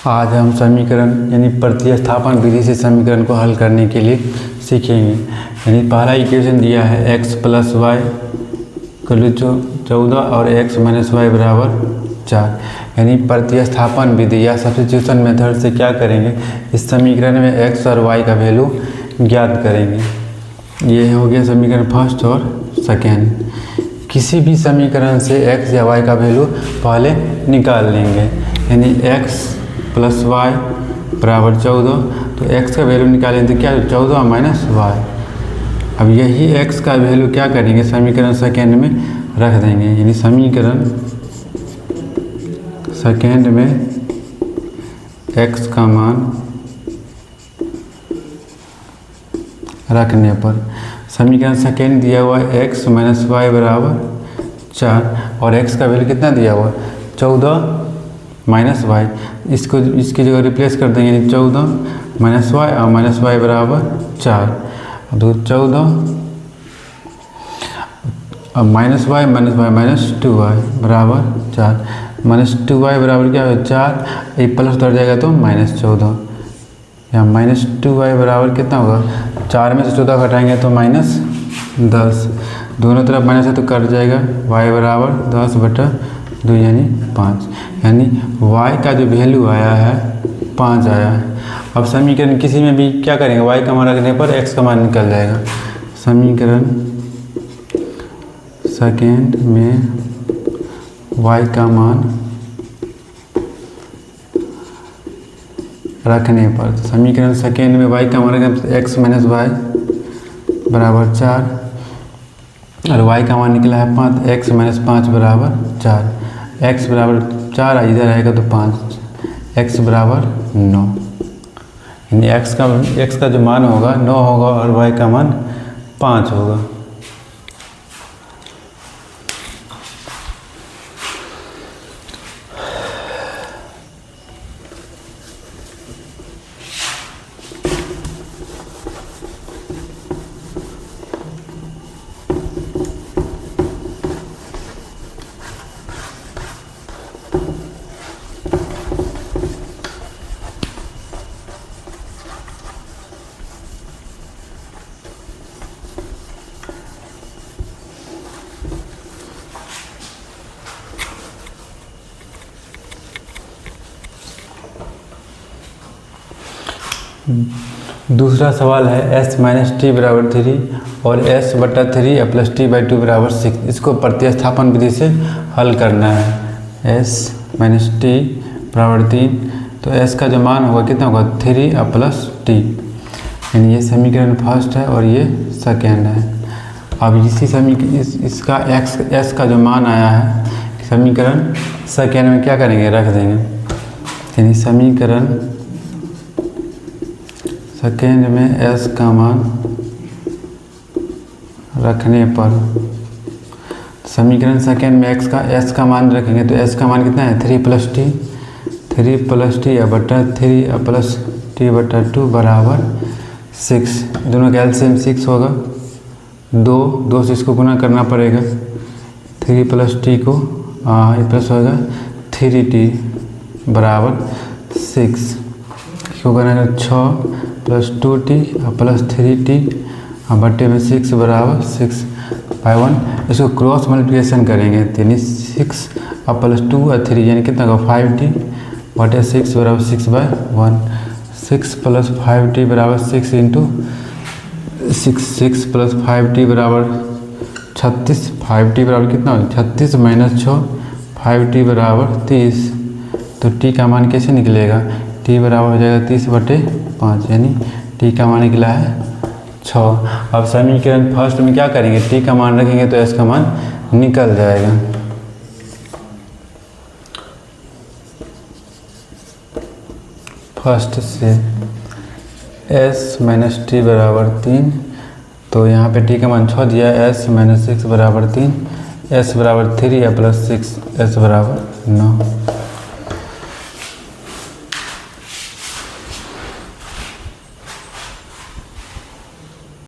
आज हम समीकरण यानी प्रतिस्थापन विधि से समीकरण को हल करने के लिए सीखेंगे। यानी पहला इक्वेशन दिया है x + y = 14 और x - y = 4। यानी प्रतिस्थापन विधि या सब्स्टिट्यूशन मेथड से क्या करेंगे, इस समीकरण में x और y का वैल्यू ज्ञात करेंगे। ये हो गया समीकरण फर्स्ट और सेकेंड। किसी भी समीकरण से x या y का वैल्यू पहले निकाल लेंगे। यानी x + y = 14, तो x का वैल्यू निकालेंगे तो क्या 14 - y। अब यही x का वैल्यू क्या करेंगे, समीकरण सेकेंड में रख देंगे। यानी समीकरण सेकेंड में x का मान रखने पर समीकरण सेकेंड दिया हुआ है x - y = 4 और x का वैल्यू कितना दिया हुआ 14 - y। इसकी जगह रिप्लेस कर देंगे, यानी 14 - y और -y = 4। तो 14 अब -y - y -2y = 4। -2y बराबर क्या है 4, ये प्लस उतर जाएगा तो -14। यहाँ -2y बराबर कितना होगा, 4 में से 14 घटाएंगे तो -10। दोनों तरफ माइनस है तो कट जाएगा, y = 10/2 यानी 5। यानी y का जो वैल्यू आया है 5 आया है। अब समीकरण किसी में भी क्या करेंगे, y का मान रखने पर x का मान निकल जाएगा। समीकरण सेकेंड में y का मान रखने पर समीकरण सेकेंड में y का मान रखने पर x - y = 4 और y का मान निकला है 5, x - 5 = 4। x = 4 इधर आएगा तो 5, x = 9। यानी x का जो मान होगा 9 होगा और y का मान 5 होगा। दूसरा सवाल है s - t = 3 और s/3 + t/2 = 6। इसको प्रतिस्थापन विधि से हल करना है। s - t = 3, तो s का जो मान होगा कितना होगा 3 + t। यानी ये समीकरण फर्स्ट है और ये सेकेंड है। अब इसी इसका s का जो मान आया है समीकरण सेकेंड में क्या करेंगे, रख देंगे। यानी समीकरण सेकेंड में s का मान रखने पर समीकरण सेकेंड में s का मान रखेंगे तो s का मान कितना है 3 + t / 3 + t/2 = 6। दोनों का एलसीएम 6 होगा, 2 से इसको गुना करना पड़ेगा। 3 + t को प्लस होगा 3t = 6। इसको करना 6 + 2t + 3t बट्टे में 6 = 6/1। इसको क्रॉस मल्टीप्लिकेशन करेंगे, यानी 6 + 2 और 3 यानी कितना होगा 5t बटे 6 = 6/1। 6 + 5t = 6 × 6 + 5t = 36। 5t बराबर कितना होगा 36 - 6, 5t = 30। तो t का मान कैसे निकलेगा, t बराबर हो जाएगा 30/5, यानी t का मान निकला है 6। अब समीकरण फर्स्ट में क्या करेंगे, t का मान रखेंगे तो s का मान निकल जाएगा। फर्स्ट से s - t = 3, तो यहाँ पे t का मान 6 दिया है, s - 6 = 3, s = 3 + 6, s = 9।